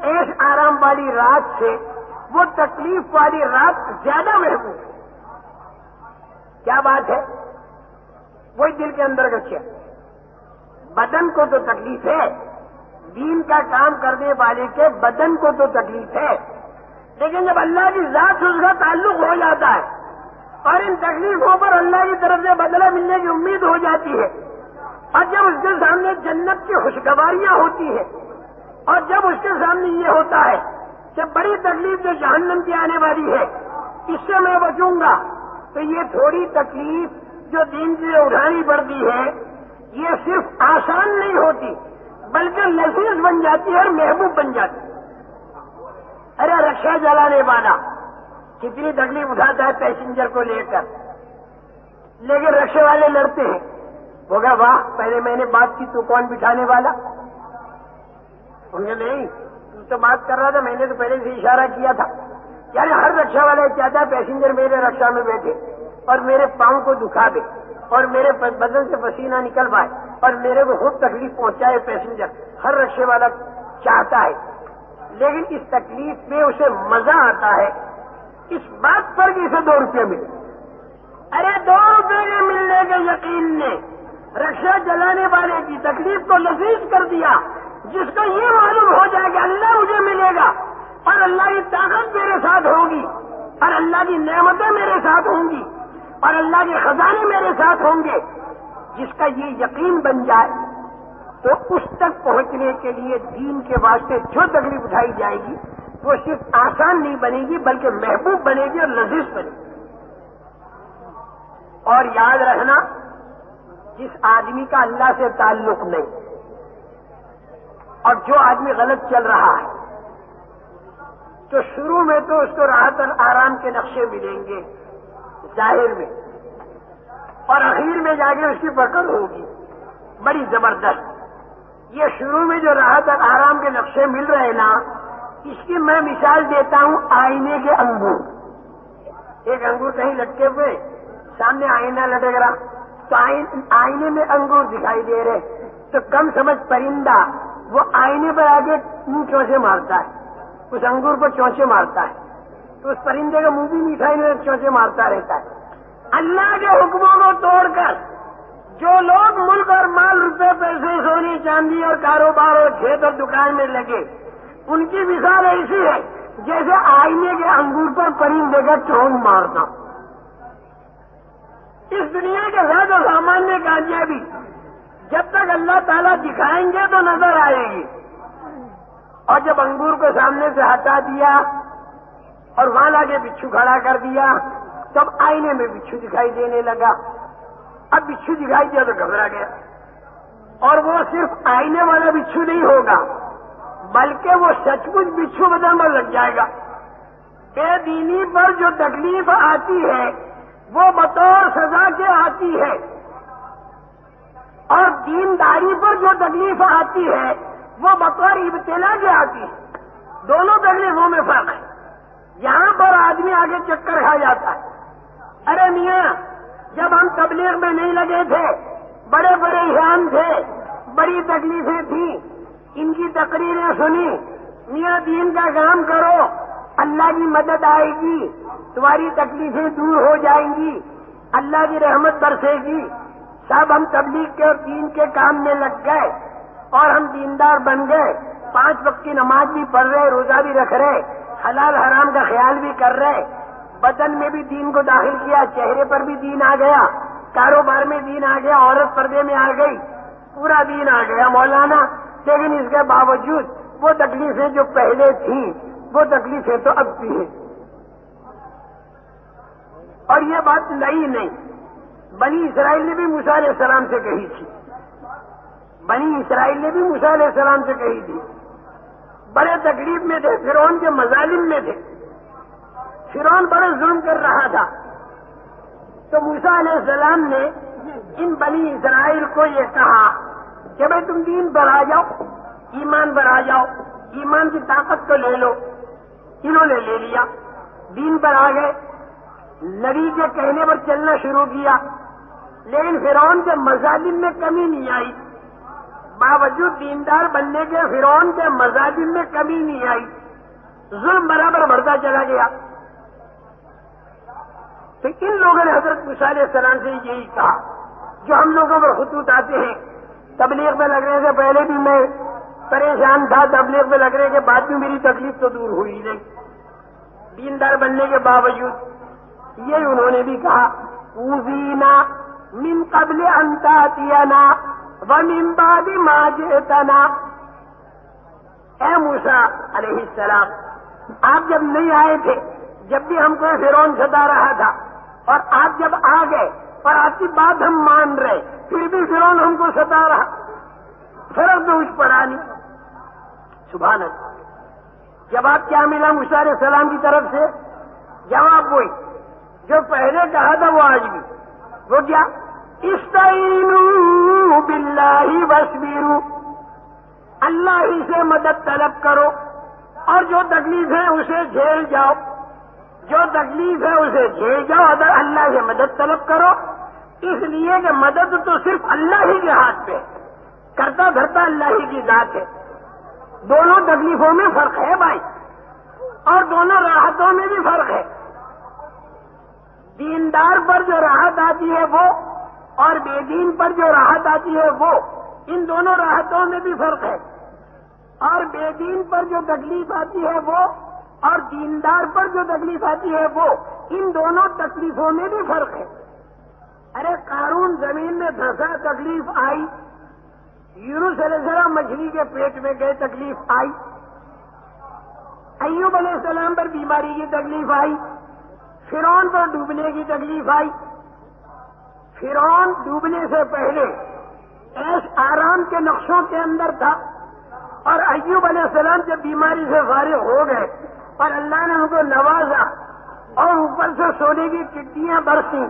ایش آرام والی رات سے وہ تکلیف والی رات زیادہ محبوب ہے. کیا بات ہے؟ وہی دل کے اندر کا کیا بدن کو تو تکلیف ہے، دین کا کام کرنے والے کے بدن کو تو تکلیف ہے، لیکن جب اللہ کی ذات سے اس کا تعلق ہو جاتا ہے اور ان تکلیفوں پر اللہ کی طرف سے بدلہ ملنے کی امید ہو جاتی ہے، اور جب اس کے سامنے جنت کی خوشگواریاں ہوتی ہیں، اور جب اس کے سامنے یہ ہوتا ہے کہ بڑی تکلیف جو جہنم کی آنے والی ہے اس سے میں بچوں گا، تو یہ تھوڑی تکلیف جو دین کے لیے اٹھانی پڑتی ہے یہ صرف آسان نہیں ہوتی بلکہ لذیذ بن جاتی ہے اور محبوب بن جاتی ہے. ارے رکشا چلانے والا کتنی تکلیف اٹھاتا ہے پیسنجر کو لے کر، لیکن رکشے والے لڑتے ہیں. وہ کہا واہ پہلے میں نے بات کی تو کون بٹھانے والا؟ انہیں نہیں تو بات کر رہا تھا، میں نے تو پہلے سے اشارہ کیا تھا. یعنی ہر رکشا والا چاہتا ہے پیسنجر میرے رکشا میں بیٹھے اور میرے پاؤں کو دکھا دے اور میرے بدن سے پسینہ نکل پائے اور میرے کو خود تکلیف پہنچائے پیسنجر. ہر رکشے والا چاہتا ہے، لیکن اس تکلیف میں اسے مزہ آتا ہے اس بات پر کہ اسے 2 روپے ملے. ارے 2 روپے کے ملنے کے یقین نے رکشا چلانے والے کی تکلیف کو لذیذ کر دیا، جس کو یہ معلوم ہو جائے کہ اللہ مجھے ملے گا اور اللہ کی طاقت میرے ساتھ ہوگی اور اللہ کی نعمتیں میرے ساتھ ہوں گی اور اللہ کے خزانے میرے ساتھ ہوں گے. جس کا یہ یقین بن جائے تو اس تک پہنچنے کے لیے دین کے واسطے جو تکلیف اٹھائی جائے گی وہ صرف آسان نہیں بنے گی بلکہ محبوب بنے گی اور لذیذ بنے گی. اور یاد رکھنا جس آدمی کا اللہ سے تعلق نہیں اور جو آدمی غلط چل رہا ہے تو شروع میں تو اس کو راحت اور آرام کے نقشے ملیں گے ظاہر میں، اور اخیر میں جا کے اس کی پکڑ ہوگی بڑی زبردست. یہ شروع میں جو راحت اور آرام کے نقشے مل رہے ہیں نا، اس کی میں مثال دیتا ہوں آئینے کے انگور. ایک انگور کہیں لٹکے ہوئے سامنے آئینہ لٹک رہا تو آئینے میں انگور دکھائی دے رہے، تو کم سمجھ پرندہ وہ آئینے پر آگے منہ چونچے مارتا ہے، اس انگور پر چونچے مارتا ہے تو اس پرندے کا منہ بھی مٹھائی میں چونچے مارتا رہتا ہے. اللہ کے حکموں کو توڑ کر جو لوگ ملک اور مال روپے پیسے سونے چاندی اور کاروبار اور کھیت اور دکان میں لگے، ان کی مثال ایسی ہے جیسے آئینے کے انگور پر پرندے کا چونچ مارنا. اس دنیا کے زیادہ سامانیہ کامیابی جب تک اللہ تعالیٰ دکھائیں گے تو نظر آئے گی، اور جب انگور کو سامنے سے ہٹا دیا اور وہاں لاگے بچھو کھڑا کر دیا تب آئینے میں بچھو دکھائی دینے لگا. اب بچھو دکھائی دیا تو گھبرا گیا، اور وہ صرف آئینے والا بچھو نہیں ہوگا بلکہ وہ سچ مچ بچھو بدلنے لگ جائے گا. بے دینی پر جو تکلیف آتی ہے وہ بطور سزا کے آتی ہے، اور دینداری پر جو تکلیف آتی ہے وہ بطور ابتلا کے آتی ہے. دونوں تکلیفوں میں فرق ہے. یہاں پر آدمی آگے چکر کھا جاتا ہے، ارے میاں جب ہم تبلیغ میں نہیں لگے تھے بڑے بڑے احیان تھے، بڑی تکلیفیں تھیں، ان کی تقریریں سنی، میاں دین کا کام کرو اللہ کی مدد آئے گی، تمہاری تکلیفیں دور ہو جائیں گی، اللہ کی رحمت برسے گی. سب ہم تبلیغ کے اور دین کے کام میں لگ گئے اور ہم دیندار بن گئے، 5 وقت کی نماز بھی پڑھ رہے، روزہ بھی رکھ رہے، حلال حرام کا خیال بھی کر رہے، بدن میں بھی دین کو داخل کیا، چہرے پر بھی دین آ گیا، کاروبار میں دین آ گیا، عورت پردے میں آ گئی، پورا دین آ گیا مولانا. لیکن اس کے باوجود وہ تکلیفیں جو پہلے تھیں وہ تکلیفیں تو اب بھی ہیں. اور یہ بات نئی نہیں، بنی اسرائیل نے بھی موسیٰ علیہ السلام سے کہی تھی، بنی اسرائیل نے بھی موسیٰ علیہ السلام سے کہی تھی. بڑے تکلیف میں تھے، فرعون کے مظالم میں تھے، فرعون بڑے ظلم کر رہا تھا. تو موسیٰ علیہ السلام نے ان بنی اسرائیل کو یہ کہا کہ بھائی تم دین پر آ جاؤ، ایمان پر آ جاؤ، ایمان کی طاقت کو لے لو. انہوں نے لے لیا، دین پر آ گئے، نبی کے کہنے پر چلنا شروع کیا. لیکن فرعون کے مظالم میں کمی نہیں آئی، باوجود دیندار بننے کے فرعون کے مزاجم میں کمی نہیں آئی، ظلم برابر بڑھتا چلا گیا۔ تو ان لوگوں نے حضرت موسیٰ علیہ السلام سے یہی کہا جو ہم لوگوں پر خطوط آتے ہیں، تبلیغ میں لگنے سے پہلے بھی میں پریشان تھا، تبلیغ میں لگنے کے بعد بھی میری تکلیف تو دور ہوئی نہیں، دیندار بننے کے باوجود۔ یہ انہوں نے بھی کہا اوذینا من قبل ان تاتینا ومن بعد ما جئتنا، اے موسیٰ علیہ السلام آپ جب نہیں آئے تھے، جب بھی ہم کو فرعون ستا رہا تھا، اور آپ جب آ گئے اور آپ کی بات ہم مان رہے، پھر بھی فرعون ہم کو ستا رہا، فرق تو کچھ پڑا نہیں۔ سبحان اللہ۔ جواب کیا ملا موسیٰ علیہ السلام کی طرف سے؟ جواب وہی جو پہلے کہا تھا وہ آج بھی، وہ کیا؟ استعینوا باللہ واصبروا، اللہ ہی سے مدد طلب کرو اور جو تکلیف ہے اسے جھیل جاؤ، جو تکلیف ہے اسے جھیل جاؤ، اگر اللہ سے مدد طلب کرو، اس لیے کہ مدد تو صرف اللہ ہی کے ہاتھ پہ، کرتا دھرتا اللہ ہی کی ذات ہے۔ دونوں تکلیفوں میں فرق ہے بھائی، اور دونوں راحتوں میں بھی فرق ہے۔ دیندار پر جو راحت آتی ہے وہ، اور بے دین پر جو راحت آتی ہے وہ، ان دونوں راحتوں میں بھی فرق ہے۔ اور بے دین پر جو تکلیف آتی ہے وہ، اور دیندار پر جو تکلیف آتی ہے وہ، ان دونوں تکلیفوں میں بھی فرق ہے۔ ارے قارون زمین میں دھنسا، تکلیف آئی، یونس علیہ السلام مچھلی کے پیٹ میں گئے، تکلیف آئی، ایوب علیہ السلام پر بیماری کی تکلیف آئی، فرعون پر ڈوبنے کی تکلیف آئی۔ فرعون ڈوبنے سے پہلے ایش آرام کے نقشوں کے اندر تھا، اور ایوب علیہ السلام جب بیماری سے فارغ ہو گئے اور اللہ نے ان کو نوازا اور اوپر سے سونے کی چٹیاں برسیں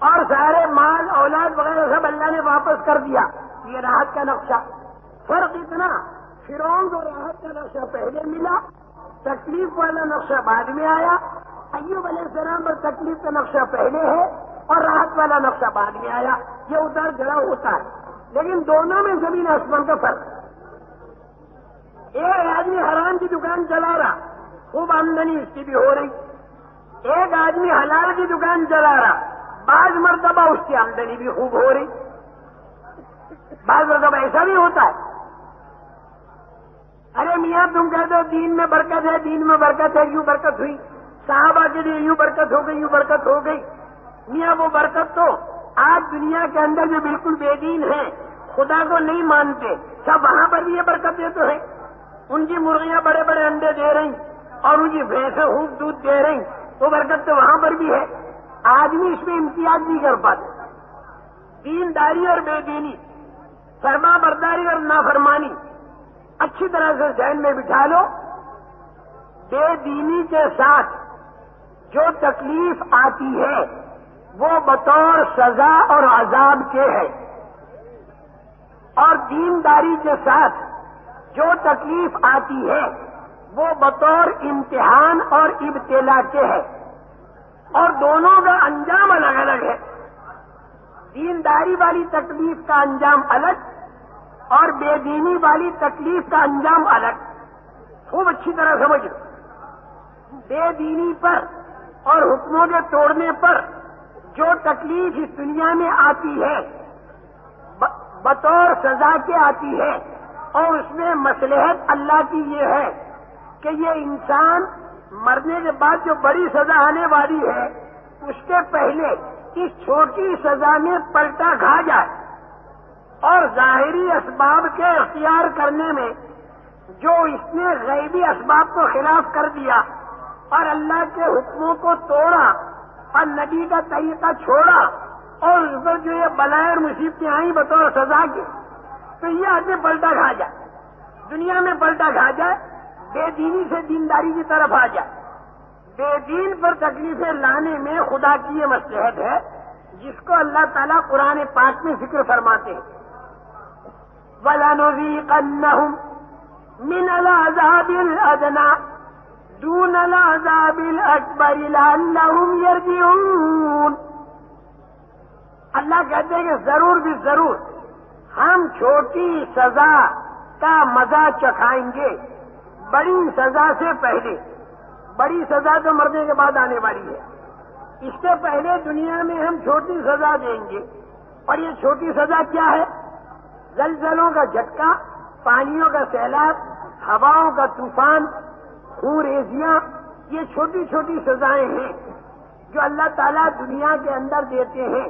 اور سارے مال اولاد وغیرہ سب اللہ نے واپس کر دیا، یہ راحت کا نقشہ۔ فرق اتنا، فرعون کو راحت کا نقشہ پہلے ملا، تکلیف والا نقشہ بعد میں آیا۔ ایوب علیہ السلام پر تکلیف کا نقشہ پہلے ہے اور راحت والا نقشہ بعد میں آیا۔ یہ اتار چڑھاؤ ہوتا ہے، لیکن دونوں میں زمین آسمان کا فرق ہے۔ ایک آدمی حرام کی دکان چلا رہا، خوب آمدنی اس کی بھی ہو رہی، ایک آدمی حلال کی دکان چلا رہا، بعض مرتبہ اس کی آمدنی بھی خوب ہو رہی، بعض مرتبہ ایسا بھی ہوتا ہے۔ ارے میاں تم کہتے ہو دین میں برکت ہے، دین میں برکت ہے، یوں برکت ہوئی، صحابہ کے لیے یوں برکت ہو گئی، یوں برکت ہو گئی۔ میاں وہ برکت تو آج دنیا کے اندر جو بالکل بے دین ہیں، خدا کو نہیں مانتے، سب وہاں پر بھی یہ برکتیں تو ہیں، ان کی مرغیاں بڑے بڑے انڈے دے رہی اور ان کی بھینسیں خوب دودھ دے رہی، وہ برکت تو وہاں پر بھی ہے۔ آدمی اس میں امتیاز نہیں کر پاتا۔ دینداری اور بے دینی، فرما برداری اور نافرمانی اچھی طرح سے ذہن میں بٹھا لو۔ بے دینی کے ساتھ جو تکلیف آتی ہے وہ بطور سزا اور عذاب کے ہے، اور دینداری کے ساتھ جو تکلیف آتی ہے وہ بطور امتحان اور ابتلا کے ہے، اور دونوں کا انجام الگ الگ ہے۔ دینداری والی تکلیف کا انجام الگ اور بے دینی والی تکلیف کا انجام الگ۔ خوب اچھی طرح سمجھ لو، بے دینی پر اور حکموں کے توڑنے پر جو تکلیف اس دنیا میں آتی ہے بطور سزا کے آتی ہے، اور اس میں مصلحت اللہ کی یہ ہے کہ یہ انسان مرنے کے بعد جو بڑی سزا آنے والی ہے اس کے پہلے اس چھوٹی سزا میں پلٹا کھا جائے، اور ظاہری اسباب کے اختیار کرنے میں جو اس نے غیبی اسباب کو خلاف کر دیا اور اللہ کے حکموں کو توڑا اور نبی کا طریقہ چھوڑا، اور اس پر جو یہ بلائیں اور مصیبتیں آئیں بطور سزا کے، تو یہ آدمی پلٹا کھا جائے، دنیا میں پلٹا کھا جائے، بے دینی سے دینداری کی طرف آ جائے۔ بے دین پر تکلیفیں لانے میں خدا کی یہ مصلحت ہے جس کو اللہ تعالیٰ قرآن پاک میں ذکر فرماتے ہیں، وَلَنُذِيقَنَّهُمْ مِنَ الْعَذَابِ الْأَدْنَىٰ دُونَ الْعَذَابِ الْأَكْبَرِ لَعَلَّهُمْ يَرْجِعُونَ۔ اللہ کہتے ہیں کہ ضرور بھی ضرور ہم چھوٹی سزا کا مزہ چکھائیں گے بڑی سزا سے پہلے. بڑی سزا تو مرنے کے بعد آنے والی ہے. اس سے پہلے دنیا میں ہم چھوٹی سزا دیں گے. اور یہ چھوٹی سزا کیا ہے؟ زلزلوں کا جھٹکا، پانیوں کا سیلاب، ہواؤں کا طوفان، خون ریزیاں، یہ چھوٹی چھوٹی سزائیں ہیں جو اللہ تعالیٰ دنیا کے اندر دیتے ہیں.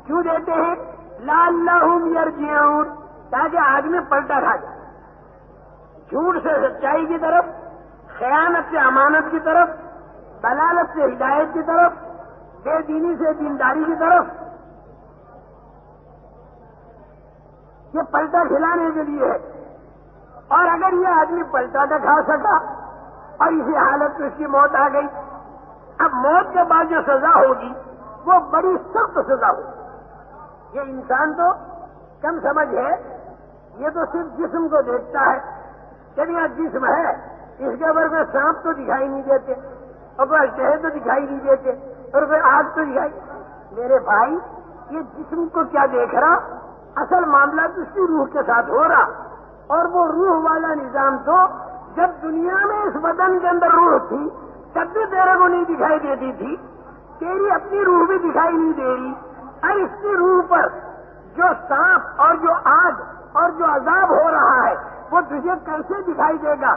کیوں دیتے ہیں؟ لعلہم یرجعون، تاکہ آدمی پلٹا کھا جائے. جھوٹ سے سچائی کی طرف، خیانت سے امانت کی طرف، دلالت سے ہدایت کی طرف، بے دینی سے دینداری کی طرف. یہ پلٹا کھلانے کے لیے ہے. اور اگر یہ آدمی پلٹا نہ کھا سکا اور اسی حالت میں اس کی موت آ گئی، اب موت کے بعد جو سزا ہوگی وہ بڑی سخت سزا ہوگی. یہ انسان تو کم سمجھ ہے، یہ تو صرف جسم کو دیکھتا ہے. چلیے جسم ہے، اس کے اوپر کوئی سانپ تو دکھائی نہیں دیتے، اور کوئی شہد تو دکھائی نہیں دیتے، اور کوئی آگ تو دکھائی. میرے بھائی، یہ جسم کو کیا دیکھ رہا؟ اصل معاملہ تو اس کی روح کے ساتھ ہو رہا. اور وہ روح والا نظام تو جب دنیا میں اس بدن کے اندر روح تھی تب بھی تیرے کو نہیں دکھائی دیتی تھی. تیری اپنی روح بھی دکھائی نہیں دے رہی. اور اس کی روح پر جو سانپ اور جو آگ اور جو عذاب ہو رہا ہے وہ تجھے کیسے دکھائی دے گا؟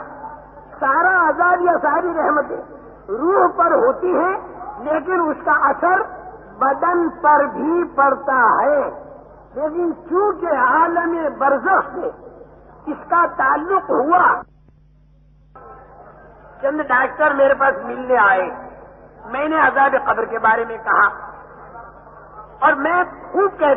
سارا عذاب یا ساری رحمتیں روح پر ہوتی ہیں، لیکن اس کا اثر بدن پر بھی پڑتا ہے. لیکن چونکہ عالم برزخ سے اس کا تعلق ہوا، چند ڈاکٹر میرے پاس ملنے آئے. میں نے عذاب قبر کے بارے میں کہا اور میں خوب کہتا